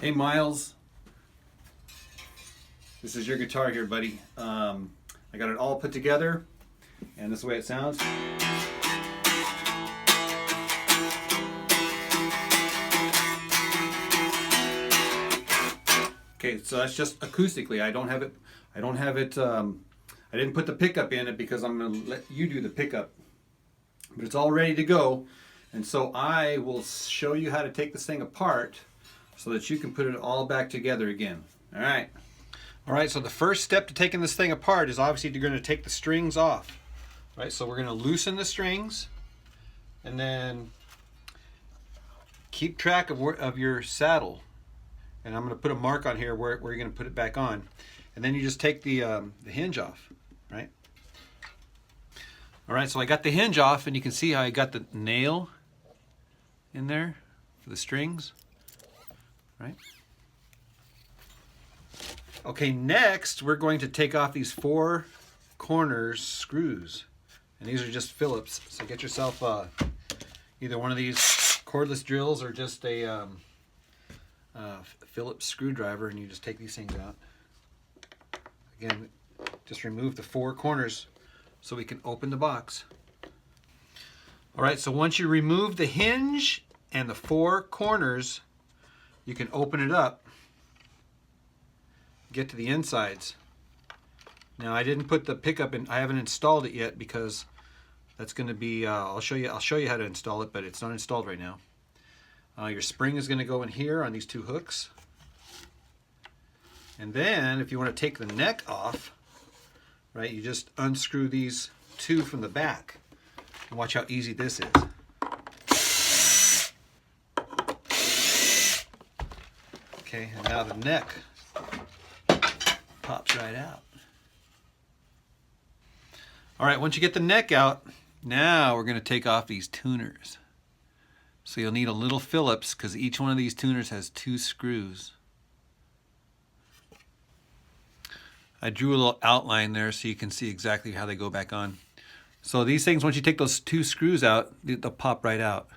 Hey Miles, this is your guitar here, buddy. I got it all put together, and this is the way it sounds. Okay, so that's just acoustically. I don't have it. I didn't put the pickup in it because I'm going to let you do the pickup. But it's all ready to go, and so I will show you how to take this thing apart so that you can put it all back together again. All right. All right, so the first step to taking this thing apart is obviously you're going to take the strings off. Right, so we're going to loosen the strings and then keep track of your saddle. And I'm going to put a mark on here where you're going to put it back on. And then you just take the hinge off, right? All right, so I got the hinge off, and you can see how I got the nail in there for the strings, right? Okay, next we're going to take off these 4 corners screws. And these are just Phillips. So get yourself either one of these cordless drills or just a Phillips screwdriver, and you just take these things out. Again, just remove the 4 corners so we can open the box. All right, so once you remove the hinge and the 4 corners, you can open it up, get to the insides. Now I didn't put the pickup in. I haven't installed it yet because that's going to be. I'll show you how to install it, but it's not installed right now. Your spring is going to go in here on these 2 hooks, and then if you want to take the neck off, right, you just unscrew these 2 from the back. And watch how easy this is. Okay, and now the neck pops right out. All right, once you get the neck out, now we're going to take off these tuners. So you'll need a little Phillips because each one of these tuners has 2 screws. I drew a little outline there so you can see exactly how they go back on. So these things, once you take those 2 screws out, they'll pop right out.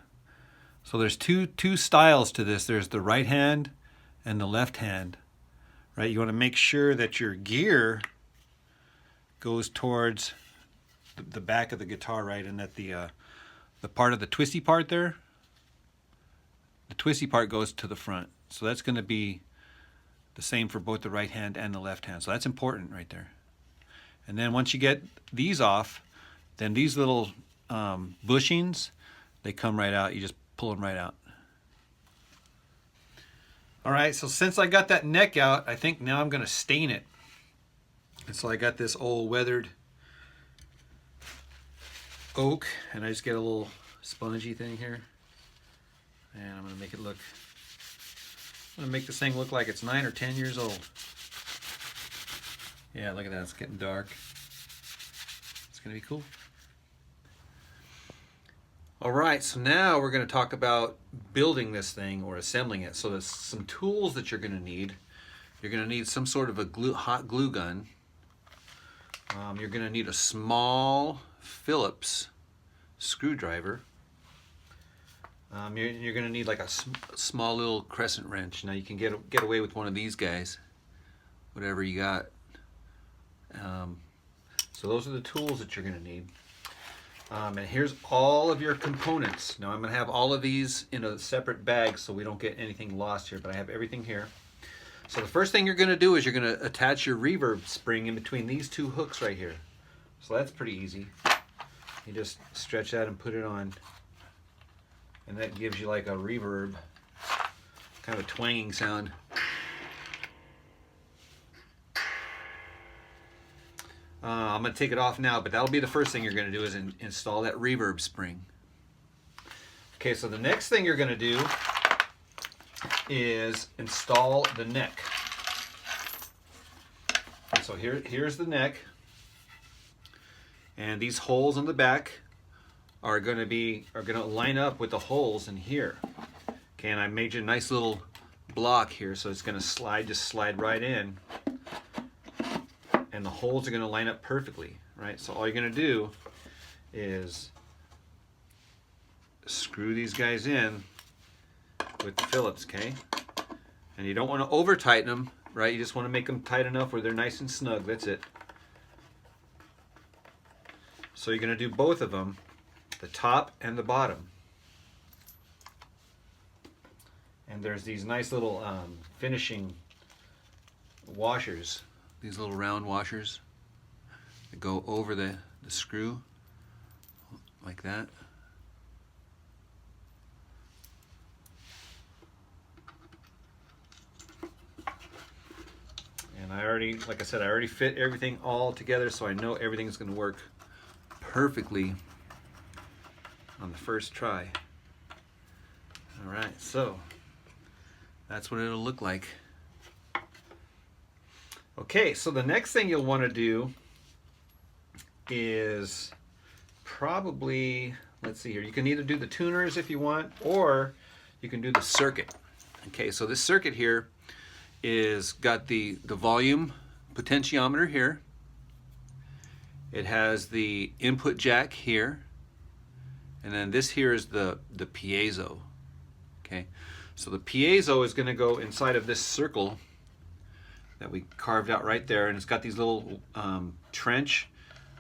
So there's two styles to this. There's the right hand and the left hand. Right? You want to make sure that your gear goes towards the back of the guitar, right, and that the part of the twisty part there, the twisty part goes to the front. So that's going to be the same for both the right hand and the left hand. So that's important right there. And then once you get these off, then these little bushings, they come right out. You just pull them right out. All right, so since I got that neck out, I think now I'm going to stain it. And so I got this old weathered oak, and I just get a little spongy thing here. And I'm going to make it look, I'm going to make this thing look like it's 9 or 10 years old. Yeah, look at that, it's getting dark. It's going to be cool. All right, so now we're going to talk about building this thing or assembling it. So there's some tools that you're going to need. You're going to need some sort of a hot glue gun. You're going to need a small Phillips screwdriver. You're going to need like a small little crescent wrench. Now you can get away with one of these guys, whatever you got. So those are the tools that you're going to need. And here's all of your components. Now I'm going to have all of these in a separate bag so we don't get anything lost here, but I have everything here. So the first thing you're going to do is you're going to attach your reverb spring in between these 2 hooks right here. So that's pretty easy. You just stretch that and put it on, and that gives you like a reverb, kind of a twanging sound. I'm going to take it off now, but that'll be the first thing you're going to do is install that reverb spring. Okay, so the next thing you're going to do is install the neck. So here's the neck, and these holes on the back are going to line up with the holes in here. Okay, and I made you a nice little block here, so it's going to just slide right in. And the holes are going to line up perfectly, right? So all you're going to do is screw these guys in with the Phillips, okay? And you don't want to over tighten them, right? You just want to make them tight enough where they're nice and snug. That's it. So you're going to do both of them, the top and the bottom. And there's these nice little finishing washers, these little round washers that go over the screw like that. And I already, like I said, I already fit everything all together, so I know everything's going to work perfectly on the first try. All right, so that's what it'll look like. Okay, so the next thing you'll want to do is probably, let's see here, you can either do the tuners if you want, or you can do the circuit. Okay, so this circuit here is got the volume potentiometer here. It has the input jack here, and then this here is the piezo. Okay, so the piezo is going to go inside of this circle that we carved out right there, and it's got these little trench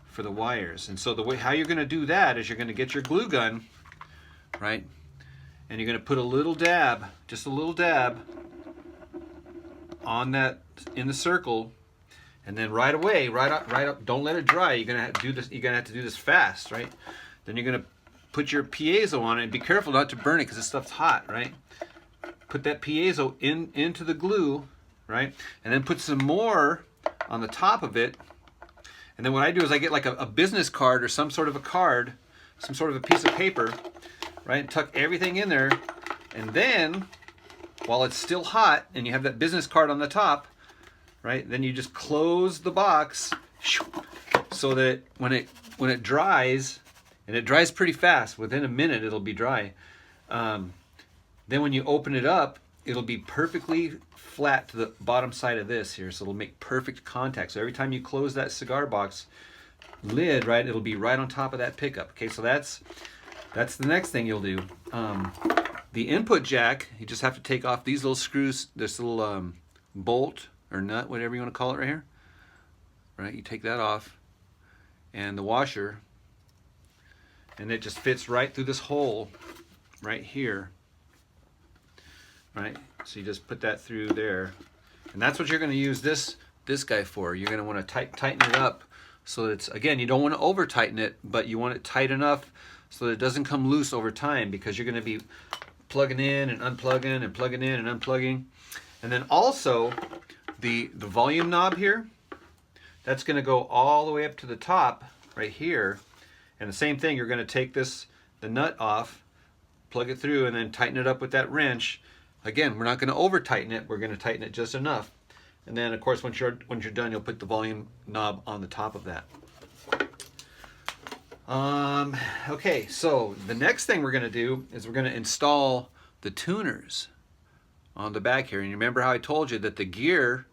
for the wires. And so the way how you're going to do that is you're going to get your glue gun, right, and you're going to put a little dab, just a little dab on that in the circle, and then right away, right up, don't let it dry. You're gonna have to do this. You're gonna have to do this fast, right? Then you're gonna put your piezo on it, and be careful not to burn it because this stuff's hot, right? Put that piezo into the glue, right? And then put some more on the top of it. And then what I do is I get like a business card or some sort of a card, some sort of a piece of paper, right? Tuck everything in there, and then while it's still hot and you have that business card on the top, right, then you just close the box so that when it dries, and it dries pretty fast, within a minute it'll be dry, then when you open it up, it'll be perfectly flat to the bottom side of this here, so it'll make perfect contact. So every time you close that cigar box lid, right, it'll be right on top of that pickup. Okay, so that's the next thing you'll do. The input jack, you just have to take off these little screws, this little bolt or nut, whatever you want to call it right here. Right, you take that off, and the washer, and it just fits right through this hole right here. Right, so you just put that through there, and that's what you're going to use this guy for. You're going to want to tighten it up so that it's, again, you don't want to over tighten it, but you want it tight enough so that it doesn't come loose over time, because you're going to be plugging in and unplugging and plugging in and unplugging. And then also the volume knob here, that's going to go all the way up to the top right here. And the same thing, you're going to take the nut off, plug it through, and then tighten it up with that wrench. Again, we're not going to over tighten it, we're going to tighten it just enough. And then of course once you're done, you'll put the volume knob on the top of that. Okay, so the next thing we're going to do is we're going to install the tuners on the back here. And you remember how I told you that the gear,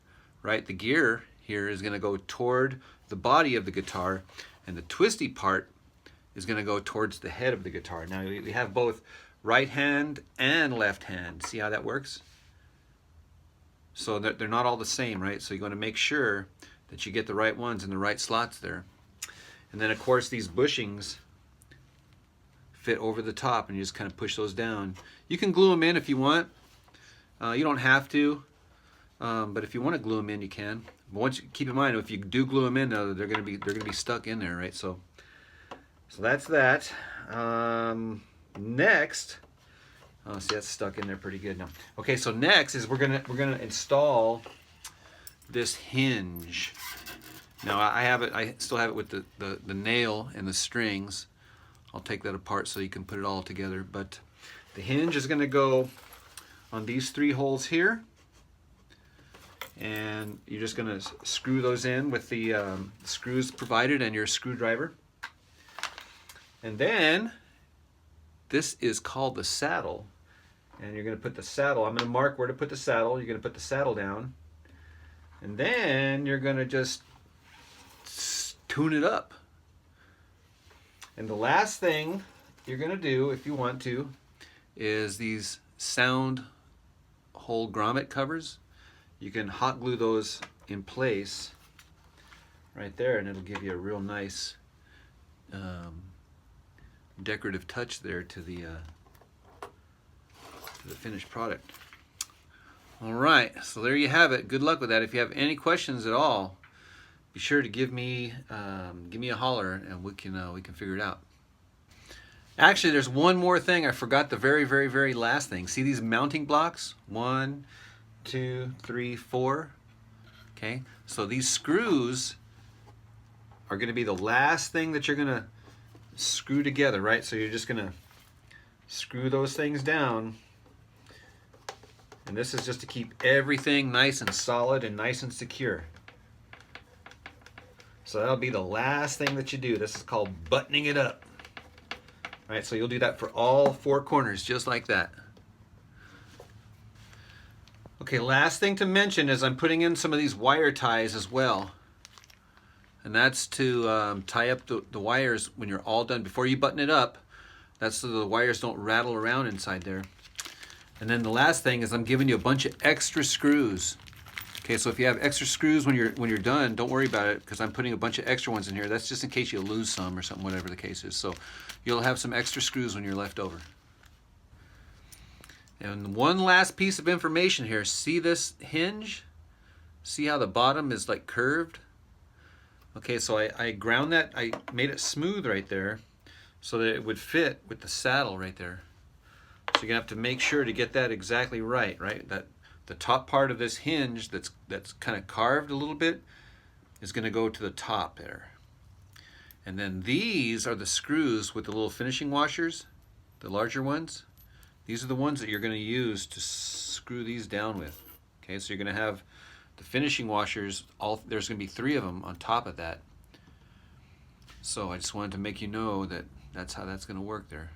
right, the gear here is going to go toward the body of the guitar, and the twisty part is going to go towards the head of the guitar. Now we have both right hand and left hand. See how that works? So they're not all the same, right? So you're going to make sure that you get the right ones in the right slots there. And then of course these bushings fit over the top, and you just kind of push those down. You can glue them in if you want. You don't have to, but if you want to glue them in, you can. But once keep in mind, if you do glue them in, they're going to be stuck in there, right? So that's that. Next, see, that's stuck in there pretty good now. Okay, so next is we're gonna install this hinge. Now I still have it with the nail and the strings. I'll take that apart so you can put it all together. But the hinge is going to go on these 3 holes here, and you're just going to screw those in with the screws provided and your screwdriver. And then this is called the saddle, and you're going to put the saddle. I'm going to mark where to put the saddle. You're going to put the saddle down, and then you're going to just tune it up. And the last thing you're going to do, if you want to, is these sound whole grommet covers, you can hot glue those in place right there, and it'll give you a real nice decorative touch there to the finished product. All right, so there you have it. Good luck with that. If you have any questions at all, be sure to give me a holler, and we can figure it out. Actually, there's one more thing. I forgot the very last thing. See these mounting blocks? 1, 2, 3, 4. Okay, so these screws are going to be the last thing that you're going to screw together, right? So you're just going to screw those things down. And this is just to keep everything nice and solid and nice and secure. So that'll be the last thing that you do. This is called buttoning it up. All right, so you'll do that for all 4 corners, just like that. Okay, last thing to mention is I'm putting in some of these wire ties as well. And that's to tie up the wires when you're all done. Before you button it up, that's so the wires don't rattle around inside there. And then the last thing is I'm giving you a bunch of extra screws. Okay, so if you have extra screws when you're done, don't worry about it, because I'm putting a bunch of extra ones in here. That's just in case you lose some or something, whatever the case is. So you'll have some extra screws when you're left over. And one last piece of information here. See this hinge? See how the bottom is like curved? Okay, so I ground that, I made it smooth right there so that it would fit with the saddle right there. So you're gonna have to make sure to get that exactly right? That the top part of this hinge that's kind of carved a little bit is gonna go to the top there. And then these are the screws with the little finishing washers, the larger ones. These are the ones that you're gonna use to screw these down with. Okay, so you're gonna have the finishing washers, there's gonna be 3 of them on top of that. So I just wanted to make you know that that's how that's gonna work there.